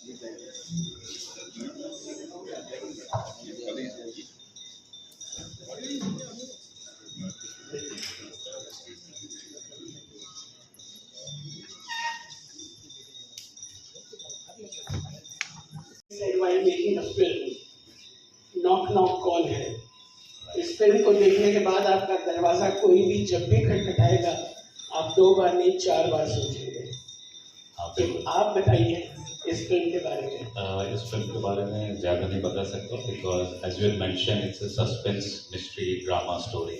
said while making a film, knock knock कौन है? इस फिल्म को देखने के बाद आपका दरवाजा कोई भी जब भी खटखटाएगा, आप 2 बार नहीं 4 बार सोचेंगे। तो आप बताइए इस फिल्म के बारे में। इस फिल्म के बारे में ज़्यादा नहीं बता सकता because as you mention it's a suspense mystery drama story,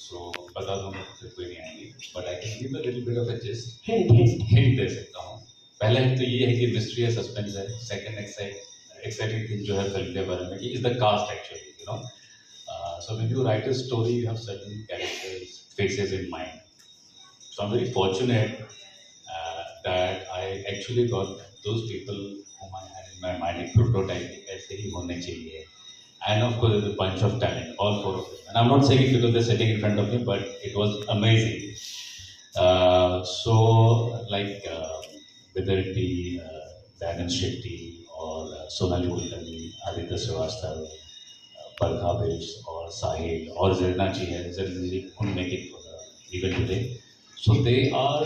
so बता दूंगा फिर कोई नहीं आएंगी, but I can give a little bit of a gist, hint दे सकता हूँ। पहला हिंट तो ये है कि मिस्ट्री है, सस्पेंस है। सेकंड एक्साइटिंग थिंग जो है फिल्म के बारे में कि is the cost actually, you know, so when you write a story you have certain characters faces in mind, so I'm very fortunate that I actually got those people whom I had in my mind एक prototype कि ऐसे ही होने चाहिए, and of course there's a bunch of talent, all 4 of them, and I'm not saying it because they're sitting in front of me, but it was amazing. So like whether it be Danan Shetty or Sonali Kulkarni, Aditya Srivastava, Parkha Bish or Sahil or Zarina ji hai, Zarina ji couldn't make it for the event today. So they are,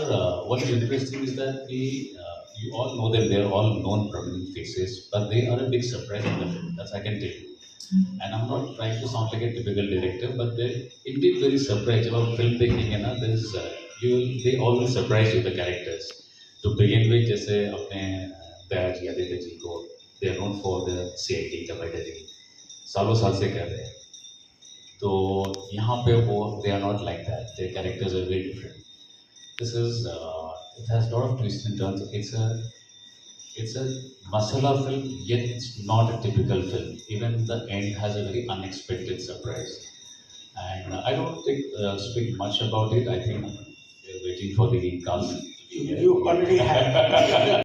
what is interesting is that you all know them, they are all known prominent faces, but they are a big surprise in the film, that's I can tell you. And I'm not trying to sound like a typical director, but they're indeed very surprised. जब आप film देखेंगे ना, they always surprise you, the characters. To begin with, जैसे अपने दया जी, आदित्य जी को, they are known for the CID capital, सालों साल से कर रहे हैं, तो यहाँ पे वो they are not like that, their characters are very different. This is it has a lot of twists and turns. It's a masala film, yet it's not a typical film. Even the end has a very unexpected surprise, and I don't think speak much about it. I think we're waiting for the cast. You already have the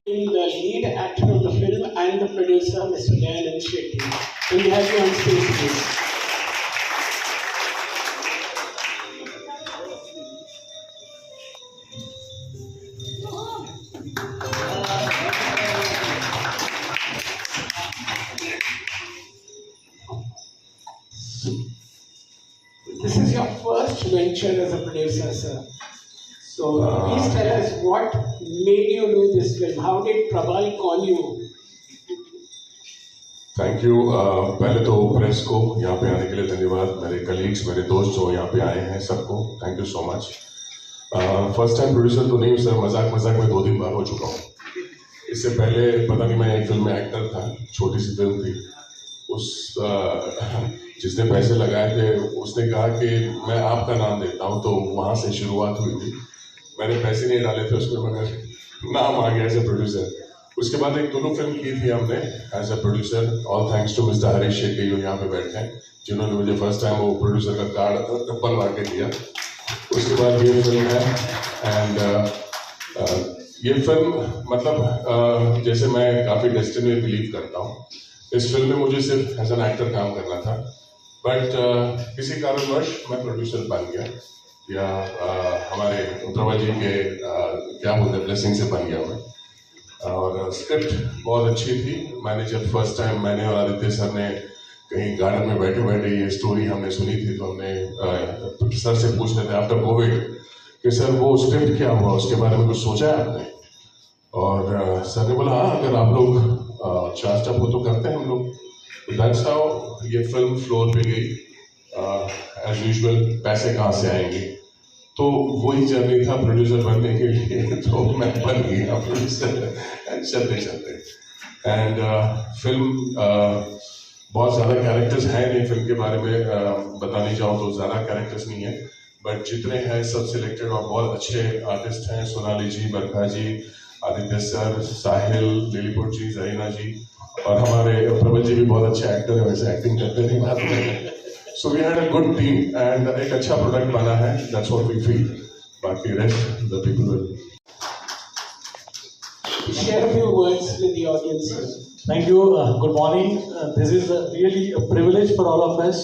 lead actor of the film and the producer, Mr. Danan Shetty. Can we have you on stage, please? This is your first venture as a producer, sir. So please tell us what made you do this film. How did Prabal call you? Thank you. पहले तो press को यहाँ पे आने के लिए धन्यवाद, मेरे कलीग्स, मेरे दोस्त जो यहाँ पे आए हैं, सबको thank you so much. First time producer तो नहीं हूँ सर, मजाक मजाक में 2 दिन बाहर हो चुका हूँ। इससे पहले पता नहीं मैं एक फिल्म में एक्टर था, छोटी सी फिल्म थी, उस जिसने पैसे लगाए थे उसने कहा कि मैं आपका नाम देता हूँ, तो वहाँ से शुरुआत हुई थी। मैंने पैसे नहीं डाले थे उसमें, मगर नाम आ गया एज ए प्रोड्यूसर। उसके बाद एक दोनों फिल्म की थी हमने as a producer, all thanks to mister Harish Shetty जो यहाँ पे बैठे हैं, जिन्होंने मुझे फर्स्ट टाइम वो प्रोड्यूसर का कार्ड बनवा के दिया। उसके बाद ये फिल्म है, एंड ये फिल्म मतलब जैसे मैं काफ़ी डेस्टिनी में बिलीव करता हूँ, इस फिल्म में मुझे सिर्फ एज एन एक्टर काम करना था, बट किसी कारणवश मैं प्रोड्यूसर बन गया, या हमारे प्रभा जी के क्या बोलते हैं ब्लेसिंग से बन गया मैं। और स्क्रिप्ट बहुत अच्छी थी। मैंने जब फर्स्ट टाइम मैंने और आदित्य सर ने कहीं गार्डन में बैठे बैठे ये स्टोरी हमने सुनी थी, तो हमने सर से पूछ रहे थे आफ्टर कोविड कि सर वो स्क्रिप्ट क्या हुआ, उसके बारे में कुछ सोचा है आपने? और सर ने बोला हाँ, अगर आप लोग चार्ज अप हो तो करते हैं हम लोग। दैट्स हाउ ये फिल्म फ्लोर पे गई। एज यूजुअल पैसे कहाँ से आएंगे, तो वही जर्नी था प्रोड्यूसर बनने के लिए, तो मैं बन गया प्रोड्यूसर चलते चलते। एंड फिल्म बहुत ज़्यादा कैरेक्टर्स हैं नहीं, फिल्म के बारे में बताने जाऊँ तो ज़्यादा कैरेक्टर्स नहीं है, बट जितने हैं सब सिलेक्टेड और बहुत अच्छे आर्टिस्ट हैं। सोनाली जी, बरखा जी, आदित्य सर, साहिल, लिलीपुर जी, जरीना जी, और हमारे प्रबल जी भी बहुत अच्छे एक्टर हैं, वैसे एक्टिंग करते नहीं बात में। So we had a good team and एक अच्छा प्रोडक्ट बना है, दैट्स व्हाट वी फील। बाकी rest the people will share a few words with the audience. Thank you. Good morning. This is really a privilege for all of us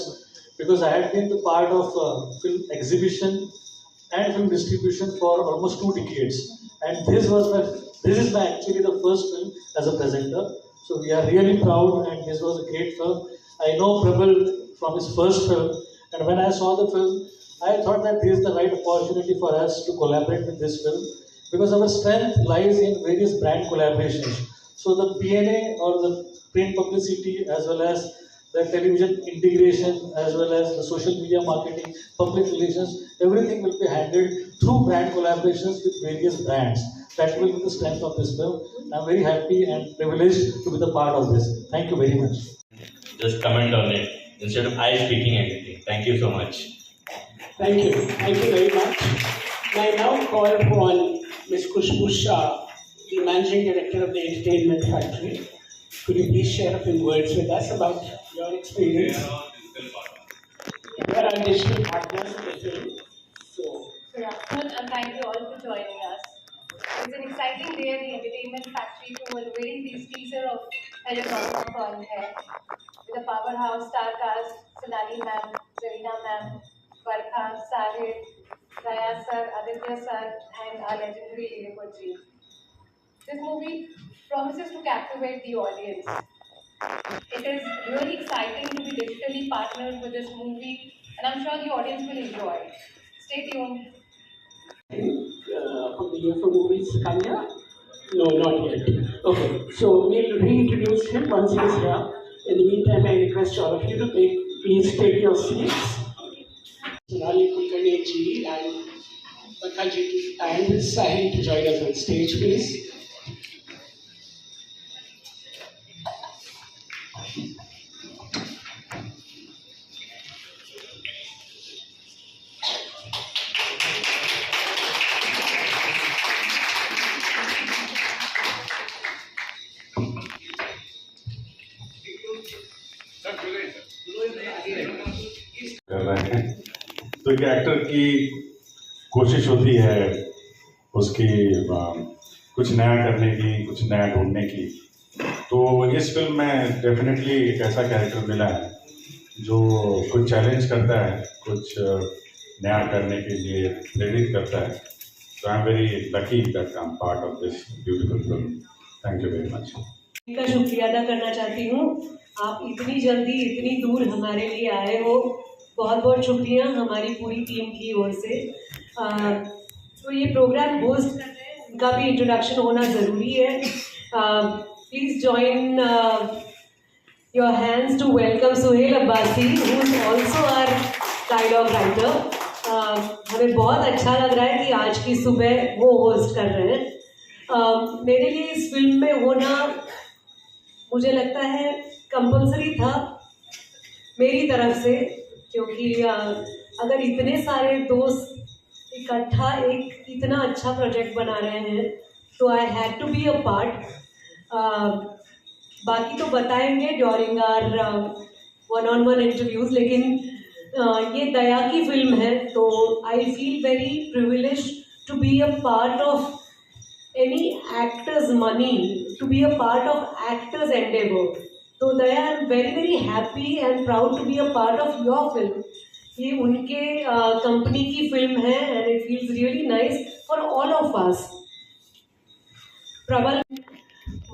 because I had been the part of film exhibition and film distribution for almost 2 decades, and this was my This is my actually the first film as a presenter. So we are really proud, and this was a great film. I know Prabal from his first film, and when I saw the film, I thought that this is the right opportunity for us to collaborate with this film, because our strength lies in various brand collaborations. So the P&A or the print publicity, as well as the television integration, as well as the social media marketing, public relations, everything will be handled through brand collaborations with various brands. That will be the strength of this film. I'm very happy and privileged to be the part of this. Thank you very much. Just comment on it instead of I speaking anything. Thank you so much. Thank you. Thank you very much. I now call upon Ms. Khushbu Shah, the Managing Director of the Entertainment Factory. Could you please share a few words with us about your experience? We are our digital partners in the film. So, Good afternoon and thank you all for joining us. It's an exciting day at the Entertainment Factory to unveil this teaser of Hello Gone Hai with a powerhouse star cast: Sonali ma'am, Zarina ma'am, Barkha, Sahid, Raya sir, Aditya sir, and our legendary Liliput ji. This movie promises to captivate the audience. It is really exciting to be digitally partnered with this movie, and I'm sure the audience will enjoy it. Stay tuned. from the UFO movies come here? No, not yet. Okay, so we'll reintroduce him once he is here. In the meantime, I request all of you to please take your seats. Sonali Kulkarni ji and Bakha ji and Sahil to join us on stage, please. कर रहे हैं तो एक actor की कोशिश होती है उसकी कुछ नया करने की, कुछ नया ढूंढने की। तो इस फिल्म में डेफिनेटली एक ऐसा कैरेक्टर मिला है जो कुछ चैलेंज करता है, कुछ नया करने के लिए प्रेरित करता है। So I'm very lucky that I'm part of this beautiful film. Thank you very much. का शुक्रिया अदा करना चाहती हूँ। आप इतनी जल्दी इतनी दूर हमारे लिए आए हो, बहुत बहुत शुक्रिया हमारी पूरी टीम की ओर से। तो ये प्रोग्राम होस्ट कर रहे हैं, उनका भी इंट्रोडक्शन होना ज़रूरी है। Please join your hands to welcome Suhail Abbasi, who is also our dialogue writer. हमें बहुत अच्छा लग रहा है कि आज की सुबह वो होस्ट कर रहे हैं। मेरे लिए इस फिल्म में होना मुझे लगता है कंपल्सरी था मेरी तरफ से, क्योंकि अगर इतने सारे दोस्त इकट्ठा एक इतना अच्छा प्रोजेक्ट बना रहे हैं तो I had to be a part. बाकी तो बताएंगे ड्यूरिंग आवर वन-ऑन-वन इंटरव्यूज़, लेकिन ये दया की फिल्म है तो I feel very privileged to be a part of any actor's money, to be a part of actor's endeavor. So Daya, I'm very happy and proud to be a part of your film. ये उनके company की film है and it feels really nice for all of us. प्रबल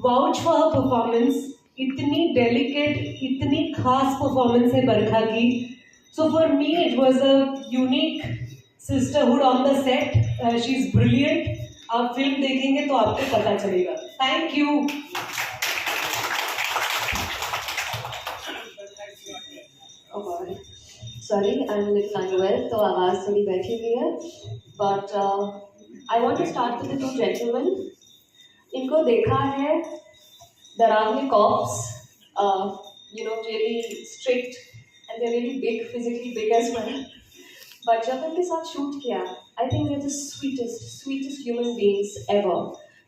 vouch for her performance. इतनी delicate, इतनी खास performance है बरखा की. So for me it was a unique sisterhood on the set. She's brilliant. आप फिल्म देखेंगे तो आपको पता चलेगा। Thank you. Sorry, I'm a little unwell, तो आवाज़ थोड़ी बैठी हुई है। But I want to start with the two gentlemen. इनको देखा है डरावने cops, really strict and they're really big, physically big as well. But जब उनके साथ शूट किया, I think they're the sweetest human beings ever.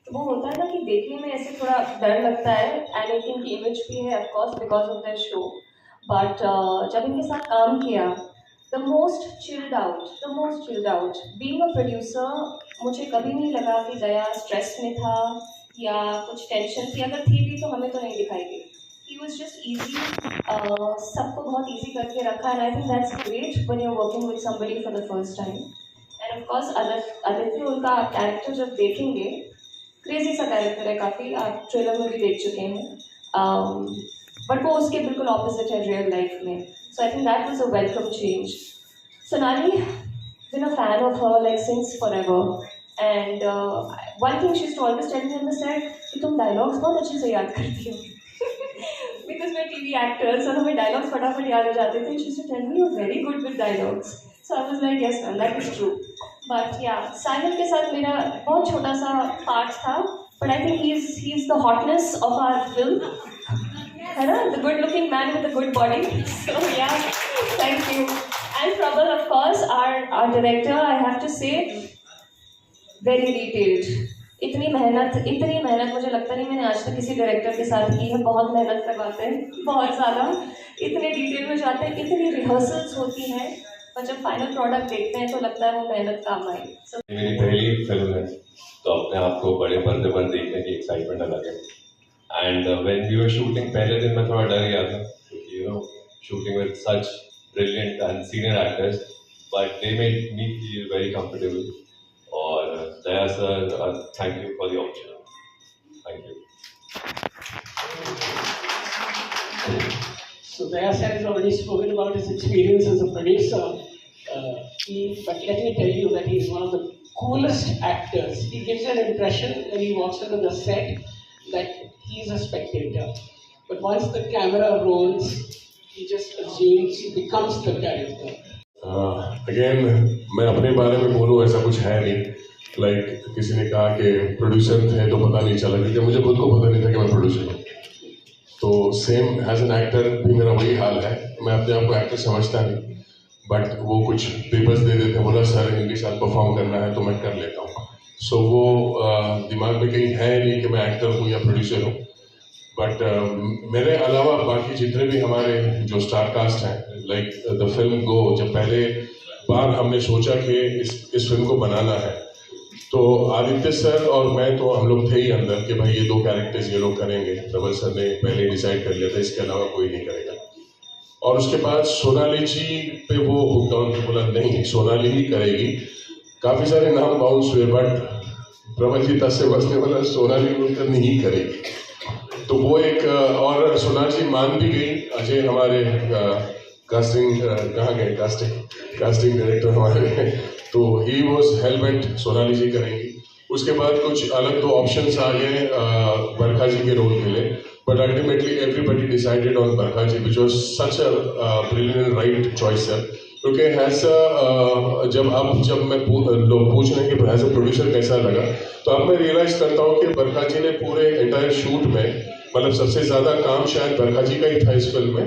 तो वो होता है ना कि देखने में ऐसे थोड़ा डर लगता है, and इनकी इमेज भी है of course because of their show. But जब इनके साथ काम किया, the most chilled out. Being a producer, मुझे कभी नहीं लगा कि दया स्ट्रेस में था या कुछ टेंशन थी, अगर थी भी तो हमें तो नहीं दिखाई दी। He was just easy, सबको बहुत easy करके रखा, and I think that's great when you're working with somebody for the first time. And of course, Aditya उनका कैरेक्टर जब देखेंगे क्रेजी सा कैरेक्टर है काफ़ी, आप ट्रेलर में भी देख चुके हैं, बट वो उसके बिल्कुल ऑपोजिट है रियल लाइफ में. So I think that was a welcome change. Sonali, been a fan of her like since forever, and one thing she used to always tell me on the set कि तुम dialogues बहुत अच्छे से याद करती हो. Because we're TV actors और हमें डायलॉग्स फटाफट याद हो जाते थे. She used to tell me you're very good with dialogues. So I was like, yes ma'am, that is true. But yeah, साहिल के साथ मेरा बहुत छोटा सा पार्ट था, but I think he's the hotness of our film. है ना, the good looking man with a good body. So yeah, thank you. And Prabal, of course, our director, I have to say, very detailed. इतनी मेहनत मुझे लगता नहीं मैंने आज तक किसी डायरेक्टर के साथ की है. बहुत मेहनत करवाते हैं, बहुत ज़्यादा, इतने डिटेल में जाते हैं, इतनी रिहर्सल्स होती हैं, पर जब फाइनल प्रोडक्ट देखते हैं तो लगता है वो मेहनत काम आई. मेरी पहली फिल्म है, तो अपने आप को बड़े पर्दे पर देखने की एक्साइटमेंट अलग है. And when we were shooting, पहले दिन मैं थोड़ा डर गया था, क्योंकि shooting with such brilliant and senior actors, but they made me feel very comfortable. और दया sir, thank you for the opportunity. Thank you. So Daya sir has already spoken about his experience as a producer, but let me tell you that he is one of the coolest actors. He gives an impression when he walks onto the set that he is a spectator, but once the camera rolls, he just assumes, he becomes the character. Again, मैं अपने बारे में बोलूँ ऐसा कुछ है नहीं. Like किसी ने कहा कि प्रोड्यूसर थे तो पता नहीं चला, क्योंकि मुझे खुद को पता नहीं था कि मैं प्रोड्यूसर हूँ. तो सेम एज एन एक्टर भी मेरा वही हाल है. मैं अपने आप को एक्टर समझता नहीं, बट वो कुछ पेपर्स दे देते हैं, बोला सर इनके साथ परफॉर्म करना है तो मैं कर लेता हूँ. सो वो दिमाग में कहीं है नहीं कि मैं एक्टर हूँ या प्रोड्यूसर हूँ. बट मेरे अलावा बाकी जितने भी हमारे जो स्टार कास्ट हैं, लाइक द फिल्म गो, जब पहले बार हमने सोचा कि इस फिल्म को बनाना है, तो आदित्य सर और मैं तो हम लोग थे ही अंदर कि भाई ये 2 कैरेक्टर्स ये लोग करेंगे. प्रबल सर ने पहले डिसाइड कर लिया था, इसके अलावा कोई नहीं करेगा. और उसके बाद सोनाली जी पे वो हुक डाउन पे बोला नहीं सोनाली ही करेगी. काफ़ी सारे नाम बाउंस हुए, बट प्रबल जी तस से बसने वाला सोनाली मिलकर नहीं करेगी. तो वो एक, और सोनाली जी मान भी गई. अजय हमारे कास्टिंग कहाँ गए, कास्टिंग डायरेक्टर हमारे, तो ही वॉज हेलमेट सोनाली जी करेंगी. उसके बाद कुछ अलग 2 ऑप्शंस आ गए बरखा जी के रोल के लिए, but ultimately everybody decided on Barkha ji, which was such a brilliant and right choice sir. क्योंकि जब मैं लोग पूछ रहे हैं कि एज अ प्रोड्यूसर कैसा लगा, तो अब मैं रियलाइज करता हूँ कि बरखा जी ने पूरे एंटायर शूट में, मतलब सबसे ज़्यादा काम शायद बरखा जी का ही था इस फिल्म में.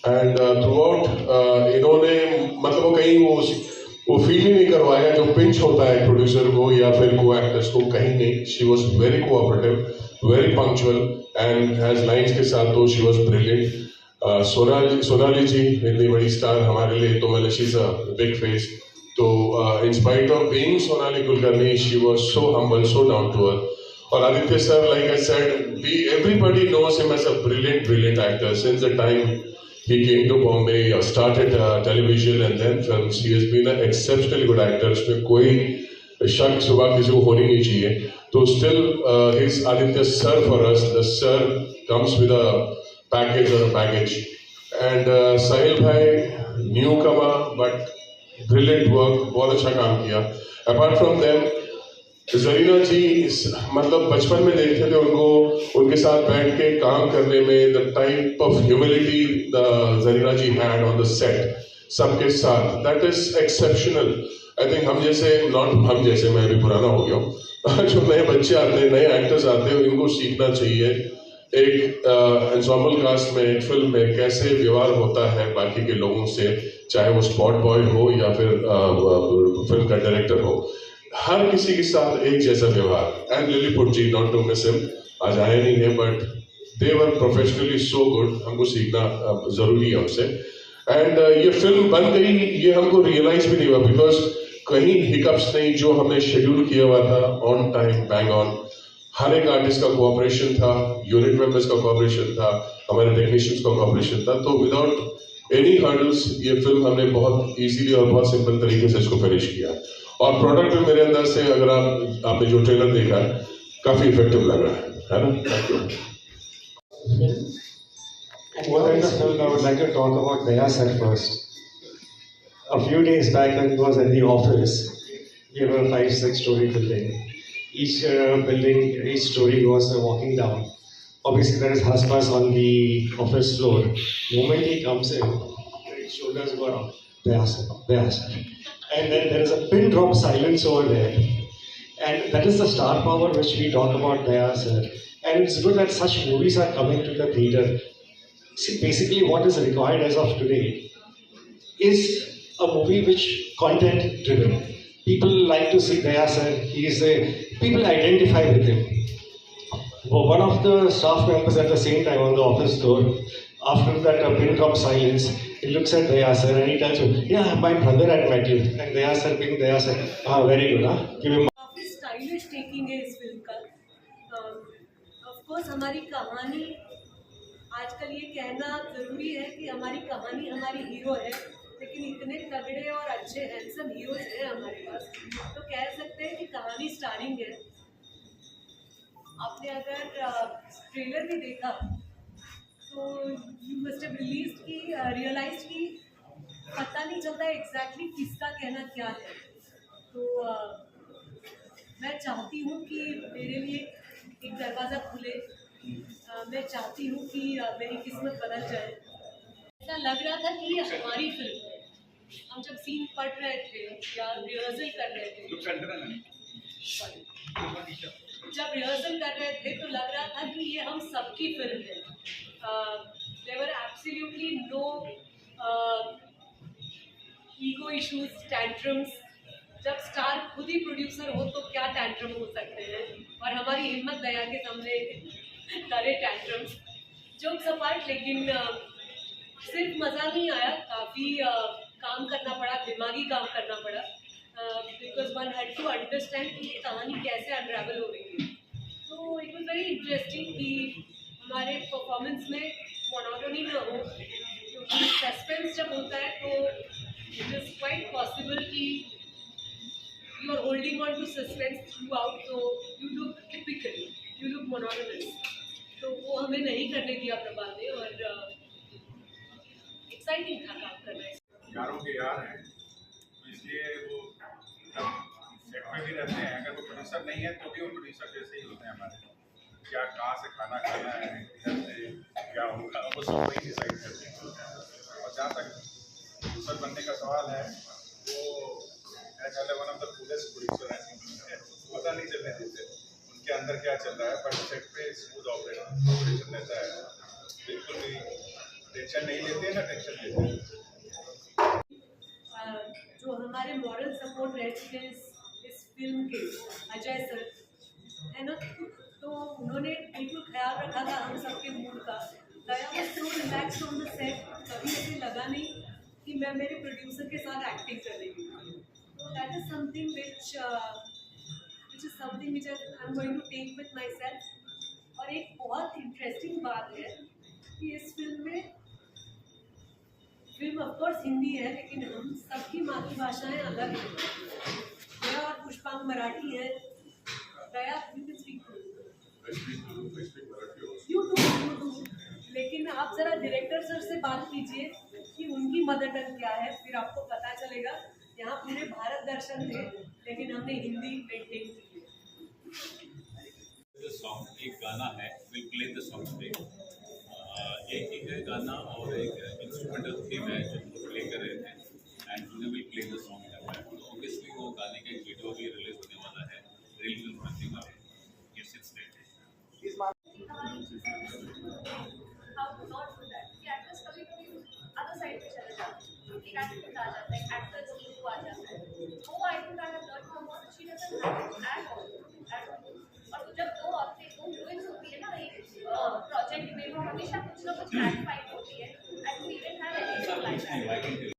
एंड थ्रू आउट इन्होंने, मतलब वो कहीं वो फील ही नहीं करवाया जो पिंच होता है प्रोड्यूसर को या फिर को एक्टर्स को, कहीं नहीं. She was very cooperative, very punctual, and as lines के साथ तो she was brilliant. Sonali ji इतनी बड़ी स्टार हमारे लिए, तो मतलब she is a big face. तो in spite of being Sonali Kulkarni, she was so humble, so down to earth. और Aditya sir, like I said, everybody knows him as a brilliant actor since the time he came to Bombay or started television and then films. He has been an exceptionally good actor. उसमें कोई शक सुबह किसी को होनी नहीं चाहिए. तो still he's Aditya sir for us. The sir comes with a package or a baggage. And Sahil bhai, newcomer but brilliant work, बहुत अच्छा काम किया. Apart from them, जरीना जी, मतलब बचपन में देखते थे उनको, उनके साथ बैठ के काम करने में, the type of humility Zarina ji had on the set सबके साथ, that is exceptional. I think हम जैसे मैं भी पुराना हो गया हूँ, जो नए बच्चे आते हैं, नए एक्टर्स आते हैं, इनको सीखना चाहिए एक एंसेम्बल कास्ट में, एक फिल्म में कैसे व्यवहार होता है बाकी के लोगों से, चाहे वो स्पॉट बॉय हो या फिर फिल्म का डायरेक्टर हो. हर किसी के साथ एक जैसा व्यवहार. And Lilliput ji, not to miss him, आज आए नहीं है, but they were professionally so good. हमको सीखना जरूरी है उनसे. एंड ये फिल्म बन गई, ये हमको रियलाइज भी नहीं हुआ, बिकॉज कहीं हिकअप्स नहीं. जो हमने शेड्यूल किया हुआ था ऑन टाइम, बैंग ऑन. हर एक आर्टिस्ट का कोऑपरेशन था, यूनिट मेंबर्स का कोऑपरेशन था, हमारे टेक्नीशियंस का कोऑपरेशन था. तो विदाउट एनी हर्डल्स ये फिल्म हमने बहुत इजीली और बहुत सिंपल तरीके से इसको फिनिश किया. और प्रोडक्ट में मेरे अंदर से, अगर आपने जो ट्रेलर देखा, काफी इफेक्टिव लग रहा है ना? Thank you. What kind of film I would like to talk about Daya sir first. A few days back when he was at the office, we were a 5-6 story building. Each building, each story was walking down. Obviously there is hush on the office floor. The moment he comes in, his shoulders go up. Daya sir. And then there is a pin drop silence over there. And that is the star power which we talk about Daya sir. And it's good that such movies are coming to the theatre. See, basically what is required as of today is a movie which content driven. People like to see Daya sir. People identify with him. One of the staff members at the same time on the office door, after that pin drop silence, he looks at Daya sir and he tells him, "Yeah, my brother had met you." And Daya sir being Daya sir, very good, huh? Give him. काफ़ी stylish taking है इस film का। Of course हमारी कहानी, आजकल ये कहना ज़रूरी है कि हमारी कहानी हमारी हीरो है, लेकिन इतने तगड़े और अच्छे हैंडसम हीरोज हैं हमारे पास, तो कह सकते हैं कि कहानी स्टारिंग है। आपने अगर ट्रेलर भी देखा तो यू मस्ट हैव रियलाइज कि पता नहीं चलता एग्जैक्टली किसका कहना क्या है। तो मैं चाहती हूँ कि मेरे लिए एक दरवाज़ा खुले। मैं चाहती हूँ कि मेरी किस्मत बदल जाए। ऐसा लग रहा था कि ये हमारी फिल्म है। हम जब सीन पढ़ रहे थे या रिहर्सल कर रहे थे, जब रिहर्सल कर रहे थे तो लग रहा था कि ये हम सबकी फिल्म है। There were absolutely no ego issues, tantrums. जब स्टार खुद ही प्रोड्यूसर हो तो क्या टैंट्रम हो सकते हैं, और हमारी हिम्मत दया के सामने करे टैंट्रम्स। जोक्स अपार्ट, लेकिन सिर्फ मज़ा नहीं आया, काफ़ी काम करना पड़ा, दिमागी काम करना पड़ा, because one had to understand कि ये कहानी कैसे अनरेवल हो रही है। तो इट वॉज वेरी इंटरेस्टिंग कि हमारे परफॉर्मेंस में मोनोटोनी ना हो, क्योंकि सस्पेंस जब होता है तो इट इज़ क्वाइट पॉसिबल कि you are holding on to suspense throughout, so you look typical, you look monotonous. तो वो हमें नहीं करने दिया प्रभात ने, और एक्साइटिंग था काम करना। यारों के यार हैं, तो इसलिए वो सेट में भी रहते हैं। अगर वो प्रोड्यूसर नहीं है तो भी वो प्रोड्यूसर जैसे ही होते हैं हमारे। क्या कहाँ से खाना खाना है, किधर से क्या होगा, वो सब वही डिसाइड करते हैं। और जहाँ तक प्रोड्यूसर बनने का सवाल है, वो one of the coolest producer है, पता नहीं चलने देते उनके अंदर क्या चल रहा है, बट सेट पे स्मूथ ऑपरेशन रहता है, बिल्कुल भी टेंशन नहीं लेते ना टेंशन लेते हैं। जो हमारे मॉरल सपोर्ट रहते हैं इस फिल्म के, अजय सर है ना, तो उन्होंने बिल्कुल ख्याल रखा था हम सबके मूड का। Daya was so relaxed on the set, कभी ऐसे लगा नहीं कि मैं मेरे प्रोड्यूसर के साथ एक्टिंग कर रही हूँ। That is something which is something which I'm going to take with myself. और एक बहुत इंटरेस्टिंग बात है कि इस फिल्म ऑफ कोर्स हिंदी है, लेकिन हम सबकी मातृभाषाएं अलग हैं। दया और पुष्पांग मराठी है। दया यू डू, लेकिन आप ज़रा डायरेक्टर सर से बात कीजिए कि उनकी मदर टंग क्या है, फिर आपको पता चलेगा। यहाँ पूरे भारत दर्शन थे, लेकिन हमने हिंदी पेंटिंग की। सॉन्ग एक गाना है, will play the song today. एक है गाना और एक इंस्ट्रूमेंटल थीम है जो प्ले कर रहे थे, and today will play the song in that. तो ऑब्वियसली वो गाने का एक वीडियो भी रिलीज होने वाला है, रील फिल्म बनने वाला है। Yes, it's there. और जब दो हीरोइंस होती है ना एक प्रोजेक्ट में, वो हमेशा कुछ ना कुछ